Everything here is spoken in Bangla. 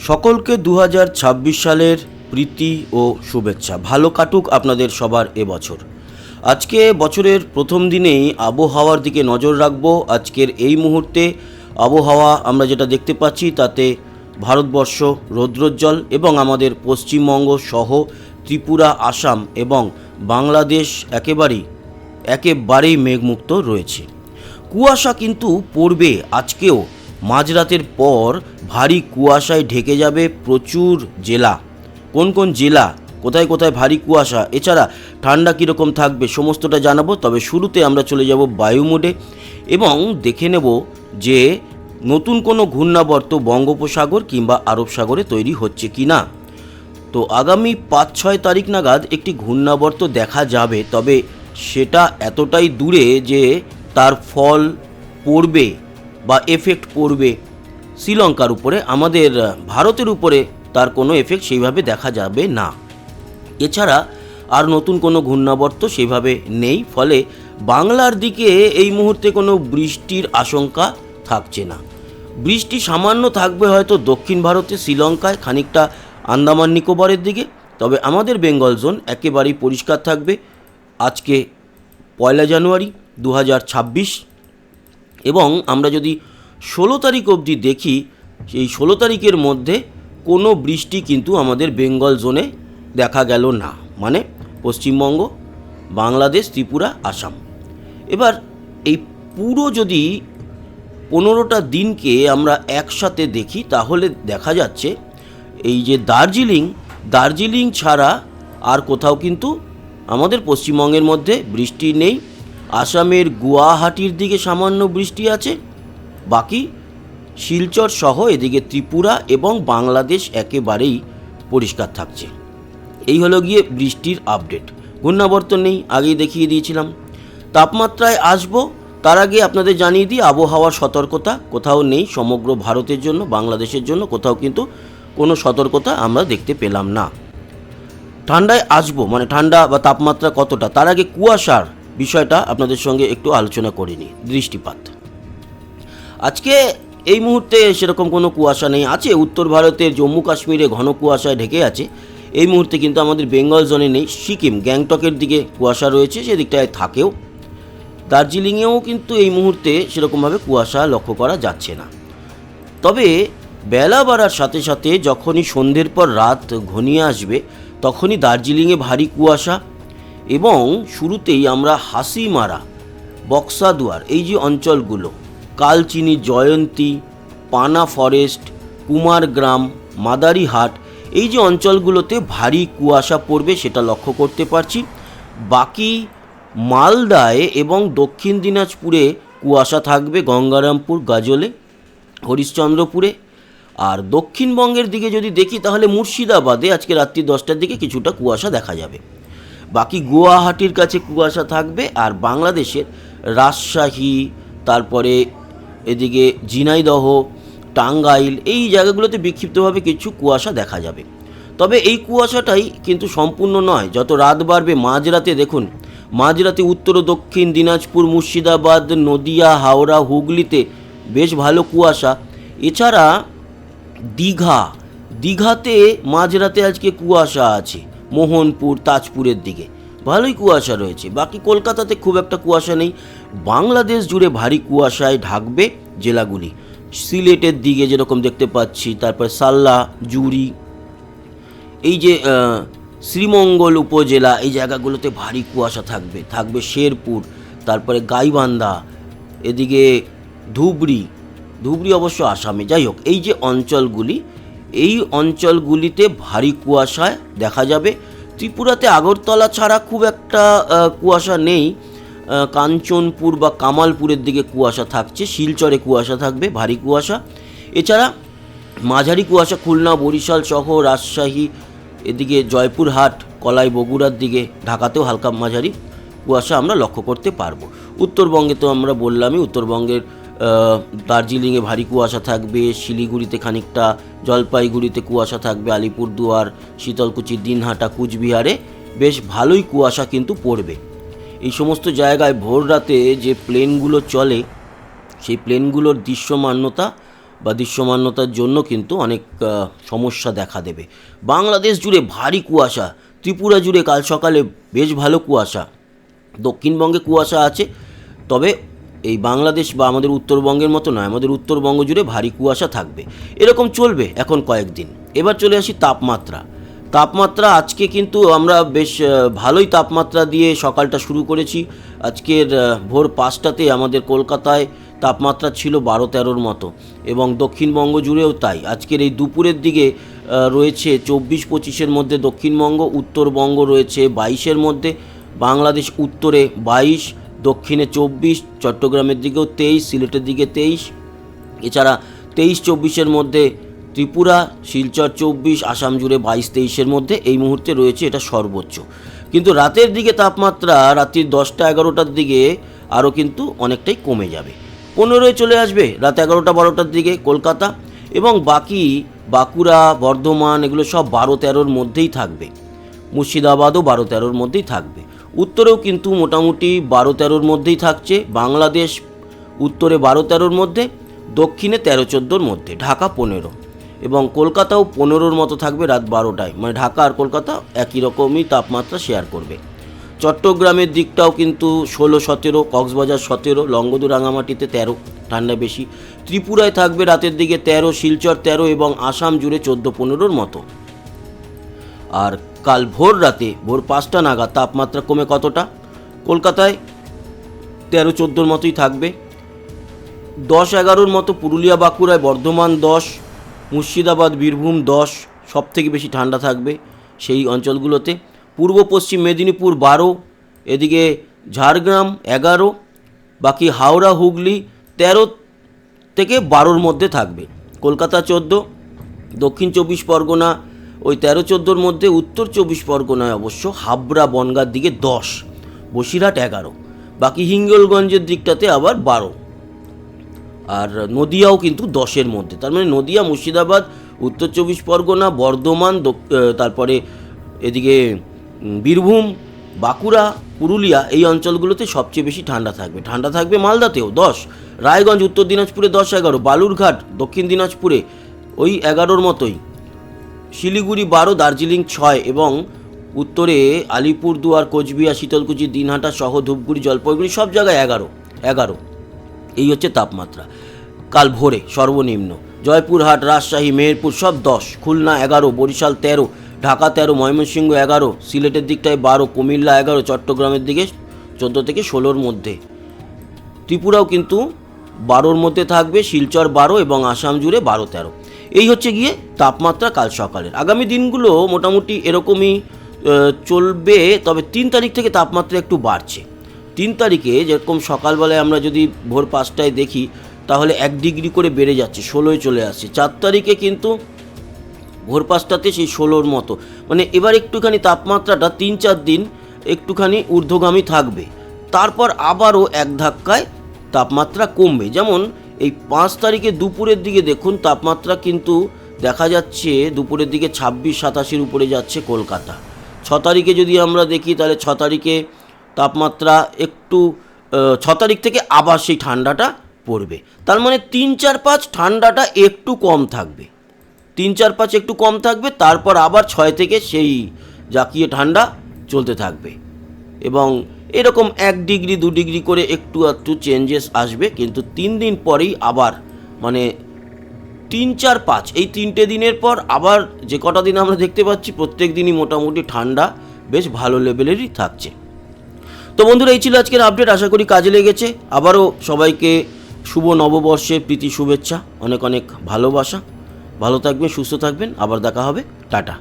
সকলকে 2026 সালের প্রীতি ও শুভেচ্ছা। ভালো কাটুক আপনাদের সবার এবছর। আজকে বছরের প্রথম দিনেই আবহাওয়ার দিকে নজর রাখবো। আজকের এই মুহূর্তে আবহাওয়া আমরা যেটা দেখতে পাচ্ছি তাতে ভারতবর্ষ রৌদ্রোজ্জ্বল এবং আমাদের পশ্চিমবঙ্গ সহ ত্রিপুরা, আসাম এবং বাংলাদেশ একেবারেই মেঘমুক্ত রয়েছে। কুয়াশা কিন্তু পড়বে আজকেও। মাঝরাতের পর ভারী কুয়াশায় ঢেকে যাবে প্রচুর জেলা। কোন কোন জেলা, কোথায় কোথায় ভারী কুয়াশা, এছাড়া ঠান্ডা কীরকম থাকবে সমস্তটা জানাবো। তবে শুরুতে আমরা চলে যাব বায়ু মোডে এবং দেখে নেব যে নতুন কোনো ঘূর্ণাবর্ত বঙ্গোপসাগর কিংবা আরব সাগরে তৈরি হচ্ছে কি না। তো আগামী 5-6 তারিখ নাগাদ একটি ঘূর্ণাবর্ত দেখা যাবে, তবে সেটা এতটাই দূরে যে তার ফল পড়বে বা এফেক্ট পড়বে শ্রীলঙ্কার উপরে, আমাদের ভারতের উপরে তার কোনো এফেক্ট সেইভাবে দেখা যাবে না। এছাড়া আর নতুন কোনো ঘূর্ণাবর্ত সেইভাবে নেই, ফলে বাংলার দিকে এই মুহূর্তে কোনো বৃষ্টির আশঙ্কা থাকছে না। বৃষ্টি সামান্য থাকবে হয়তো দক্ষিণ ভারতে, শ্রীলঙ্কায়, খানিকটা আন্দামান নিকোবরের দিকে, তবে আমাদের বেঙ্গল জোন একেবারেই পরিষ্কার থাকবে। আজকে 1 জানুয়ারি 2026 এবং আমরা যদি 16 তারিখ অবধি দেখি, সেই 16 তারিখের মধ্যে কোনো বৃষ্টি কিন্তু আমাদের বেঙ্গল জোনে দেখা গেল না, মানে পশ্চিমবঙ্গ, বাংলাদেশ, ত্রিপুরা, আসাম। এবার এই পুরো যদি 15টা দিনকে আমরা একসাথে দেখি তাহলে দেখা যাচ্ছে এই যে দার্জিলিং ছাড়া আর কোথাও কিন্তু আমাদের পশ্চিমবঙ্গের মধ্যে বৃষ্টি নেই। আসামের গুয়াহাটির দিকে সামান্য বৃষ্টি আছে, বাকি শিলচর সহ এদিকে ত্রিপুরা এবং বাংলাদেশ একেবারেই পরিষ্কার থাকছে। এই হলো গিয়ে বৃষ্টির আপডেট। ঘূর্ণাবর্ত নেই, আগেই দেখিয়ে দিয়েছিলাম। তাপমাত্রায় আসবো, তার আগে আপনাদের জানিয়ে দিই আবহাওয়ার সতর্কতা কোথাও নেই সমগ্র ভারতের জন্য, বাংলাদেশের জন্য কোথাও কিন্তু কোনো সতর্কতা আমরা দেখতে পেলাম না। ঠান্ডায় আসবো, মানে ঠান্ডা বা তাপমাত্রা কতটা, তার আগে কুয়াশার বিষয়টা আপনাদের সঙ্গে একটু আলোচনা করে নিই। দৃষ্টিপাত আজকে এই মুহূর্তে সেরকম কোনো কুয়াশা নেই। আছে উত্তর ভারতের জম্মু কাশ্মীরে ঘন কুয়াশায় ঢেকে আছে, এই মুহূর্তে কিন্তু আমাদের বেঙ্গল জোনে নেই। সিকিম, গ্যাংটকের দিকে কুয়াশা রয়েছে, সেদিকটায় থাকেও। দার্জিলিংয়েও কিন্তু এই মুহূর্তে সেরকমভাবে কুয়াশা লক্ষ্য করা যাচ্ছে না। তবে বেলা বাড়ার সাথে সাথে যখনই সন্ধ্যের পর রাত ঘনিয়ে আসবে তখনই দার্জিলিংয়ে ভারী কুয়াশা এবং শুরুতেই আমরা হাসিমারা, বক্সাদুয়ার, এই যে অঞ্চলগুলো, কালচিনি, জয়ন্তী, পানা ফরেস্ট, কুমারগ্রাম, মাদারিহাট, এই যে অঞ্চলগুলোতে ভারী কুয়াশা পড়বে সেটা লক্ষ্য করতে পারছি। বাকি মালদায় এবং দক্ষিণ দিনাজপুরে কুয়াশা থাকবে, গঙ্গারামপুর, গাজলে, হরিশ্চন্দ্রপুরে। আর দক্ষিণবঙ্গের দিকে যদি দেখি তাহলে মুর্শিদাবাদে আজকে রাত্রি 10টার দিকে কিছুটা কুয়াশা দেখা যাবে। বাকি গুয়াহাটির কাছে কুয়াশা থাকবে। আর বাংলাদেশের রাজশাহী, তারপরে এদিকে ঝিনাইদহ, টাঙ্গাইল, এই জায়গাগুলোতে বিক্ষিপ্তভাবে কিছু কুয়াশা দেখা যাবে। তবে এই কুয়াশাটাই কিন্তু সম্পূর্ণ নয়। যত রাত বাড়বে মাঝরাতে দেখুন, মাঝরাতে উত্তর ও দক্ষিণ দিনাজপুর, মুর্শিদাবাদ, নদিয়া, হাওড়া, হুগলিতে বেশ ভালো কুয়াশা। এছাড়া দীঘাতে মাঝরাতে আজকে কুয়াশা আছে, মোহনপুর, তাজপুরের দিকে ভালোই কুয়াশা রয়েছে। বাকি কলকাতাতে খুব একটা কুয়াশা নেই। বাংলাদেশ জুড়ে ভারী কুয়াশায় ঢাকবে জেলাগুলি। সিলেটের দিকে যেরকম দেখতে পাচ্ছি, তারপর সাল্লা, জুড়ি, এই যে শ্রীমঙ্গল উপজেলা, এই জায়গাগুলোতে ভারী কুয়াশা থাকবে শেরপুর, তারপরে গাইবান্ধা, এদিকে ধুবড়ি অবশ্য আসামে, যাই হোক এই যে অঞ্চলগুলি, এই অঞ্চলগুলিতে ভারী কুয়াশায় দেখা যাবে। ত্রিপুরাতে আগরতলা ছাড়া খুব একটা কুয়াশা নেই। কাঞ্চনপুর বা কামালপুরের দিকে কুয়াশা থাকছে, শিলচরে কুয়াশা থাকবে, ভারী কুয়াশা। এছাড়া মাঝারি কুয়াশা খুলনা, বরিশাল সহ রাজশাহী, এদিকে জয়পুরহাট, কলাই, বগুড়ার দিকে, ঢাকাতেও হালকা মাঝারি কুয়াশা আমরা লক্ষ্য করতে পারবো। উত্তরবঙ্গে তো আমরা বললামই, উত্তরবঙ্গের দার্জিলিংয়ে ভারী কুয়াশা থাকবে, শিলিগুড়িতে খানিকটা, জলপাইগুড়িতে কুয়াশা থাকবে, আলিপুরদুয়ার, শীতলকুচি, দিনহাটা, কুচবিহারে বেশ ভালোই কুয়াশা কিন্তু পড়বে। এই সমস্ত জায়গায় ভোর রাতে যে প্লেনগুলো চলে সেই প্লেনগুলোর দৃশ্যমানতা বা দৃশ্যমানতার জন্য কিন্তু অনেক সমস্যা দেখা দেবে। বাংলাদেশ জুড়ে ভারী কুয়াশা, ত্রিপুরা জুড়ে কাল সকালে বেশ ভালো কুয়াশা, দক্ষিণবঙ্গে কুয়াশা আছে, তবে এই বাংলাদেশ বা আমাদের উত্তরবঙ্গের মতো নয়, আমাদের উত্তরবঙ্গ জুড়ে ভারী কুয়াশা থাকবে। এরকম চলবে এখন কয়েকদিন। এবার চলে আসি তাপমাত্রা আজকে কিন্তু আমরা বেশ ভালোই তাপমাত্রা দিয়ে সকালটা শুরু করেছি। আজকের ভোর 5টাতে আমাদের কলকাতায় তাপমাত্রা ছিল 12-13 মতো, এবং দক্ষিণবঙ্গ জুড়েও তাই। আজকের এই দুপুরের দিকে রয়েছে 24-25-এর মধ্যে দক্ষিণবঙ্গ, উত্তরবঙ্গ রয়েছে 22-এর মধ্যে, বাংলাদেশ উত্তরে 22, দক্ষিণে 24, চট্টগ্রামের দিকেও 23, সিলেটের দিকে 23, এছাড়া 23-24-এর মধ্যে ত্রিপুরা, শিলচর 24, আসাম জুড়ে 22-23-এর মধ্যে এই মুহূর্তে রয়েছে, এটা সর্বোচ্চ। কিন্তু রাতের দিকে তাপমাত্রা রাত্রির 10টা-11টার দিকে আরও কিন্তু অনেকটাই কমে যাবে। 15-এ চলে আসবে রাত 11টা-12টার দিকে কলকাতা, এবং বাকি বাঁকুড়া, বর্ধমান এগুলো সব 12-13-র মধ্যেই থাকবে। মুর্শিদাবাদও 12-13-র মধ্যেই থাকবে। উত্তরেও কিন্তু মোটামুটি 12-13-র মধ্যেই থাকছে। বাংলাদেশ উত্তরে 12-13-র মধ্যে, দক্ষিণে 13-14-র মধ্যে, ঢাকা 15, এবং কলকাতাও 15-র মতো থাকবে রাত 12টায়। মানে ঢাকা আর কলকাতা একই রকমই তাপমাত্রা শেয়ার করবে। চট্টগ্রামের দিকটাও কিন্তু 16-17, কক্সবাজার 17, লংগদু রাঙামাটিতে 13, ঠান্ডা বেশি। ত্রিপুরায় থাকবে রাতের দিকে 13, শিলচর 13, এবং আসাম জুড়ে 14-15-র মতো। আর কাল ভোর রাতে ভোর 5টা নাগাদ তাপমাত্রা কমে কতটা? কলকাতায় 13-14-র মতোই থাকবে, 10-11-র মতো পুরুলিয়া, বাঁকুড়ায়, বর্ধমান 10, মুর্শিদাবাদ, বীরভূম 10, সব থেকে বেশি ঠান্ডা থাকবে সেই অঞ্চলগুলোতে। পূর্ব পশ্চিম মেদিনীপুর 12, এদিকে ঝাড়গ্রাম 11, বাকি হাওড়া, হুগলি 13 থেকে 12-র মধ্যে থাকবে। কলকাতা 14, দক্ষিণ 24 পরগনা ওই 13-14-র মধ্যে, উত্তর 24 পরগনায় অবশ্য হাবড়া, বনগাঁর দিকে 10, বসিরহাট 11, বাকি হিঙ্গলগঞ্জের দিকটাতে আবার 12, আর নদিয়াও কিন্তু 10-এর মধ্যে। তার মানে নদিয়া, মুর্শিদাবাদ, উত্তর 24 পরগনা, বর্ধমান, তারপরে এদিকে বীরভূম, বাঁকুড়া, পুরুলিয়া এই অঞ্চলগুলোতে সবচেয়ে বেশি ঠান্ডা থাকবে মালদাতেও 10, রায়গঞ্জ উত্তর দিনাজপুরে 10-11, বালুরঘাট দক্ষিণ দিনাজপুরে ওই 11-র মতোই, শিলিগুড়ি 12, দার্জিলিং 6, এবং উত্তরে আলিপুরদুয়ার, কোচবিহার, শীতলকুচি, দিনহাটা সহ ধূপগুড়ি, জলপাইগুড়ি সব জায়গায় 11। এই হচ্ছে তাপমাত্রা কাল ভোরে সর্বনিম্ন। জয়পুরহাট, রাজশাহী, মেহেরপুর সব 10, খুলনা 11, বরিশাল 13, ঢাকা 13, ময়মনসিংহ 11, সিলেটের দিকটায় 12, কুমিল্লা 11, চট্টগ্রামের দিকে 14 থেকে 16-র মধ্যে। ত্রিপুরাও কিন্তু 12-র মধ্যে থাকবে, শিলচর 12, এবং আসাম জুড়ে 12-13। এই হচ্ছে গিয়ে তাপমাত্রা কাল সকালের। আগামী দিনগুলো মোটামুটি এরকমই চলবে, তবে 3 তারিখ থেকে তাপমাত্রা একটু বাড়ছে। 3 তারিখে যেরকম সকালবেলায় আমরা যদি ভোর 5টায় দেখি তাহলে 1 ডিগ্রি করে বেড়ে যাচ্ছে, 16-এ চলে আসছে। 4 তারিখে কিন্তু ভোর 5টাতে সেই 16-র মতো। মানে এবার একটুখানি তাপমাত্রাটা 3-4 দিন একটুখানি ঊর্ধ্বগামী থাকবে, তারপর আবারও এক ধাক্কায় তাপমাত্রা কমবে। যেমন এই 5 তারিখে দুপুরের দিকে দেখুন তাপমাত্রা কিন্তু দেখা যাচ্ছে দুপুরের দিকে 26-27-এর উপরে যাচ্ছে কলকাতা। 6 তারিখে যদি আমরা দেখি তাহলে 6 তারিখে তাপমাত্রা একটু 6 তারিখ থেকে আবার সেই ঠান্ডাটা পড়বে। তার মানে 3-4-5 ঠান্ডাটা একটু কম থাকবে, 3-4-5 একটু কম থাকবে, তারপর আবার 6 থেকে সেই জাকিয়ে ঠান্ডা চলতে থাকবে, এবং এরকম 1 ডিগ্রি 2 ডিগ্রি করে একটু চেঞ্জেস আসবে। কিন্তু 3 দিন পরেই আবার মানে 3-4-5 এই 3টে দিনের পর আবার যে কটা দিন আমরা দেখতে পাচ্ছি প্রত্যেক দিনই মোটামুটি ঠান্ডা বেশ ভালো লেভেলেরই থাকছে। তো বন্ধুরা, এই ছিল আজকের আপডেট, আশা করি কাজে লেগেছে। আবারও সবাইকে শুভ নববর্ষে প্রীতি শুভেচ্ছা, অনেক অনেক ভালোবাসা। ভালো থাকবেন, সুস্থ থাকবেন, আবার দেখা হবে, টাটা।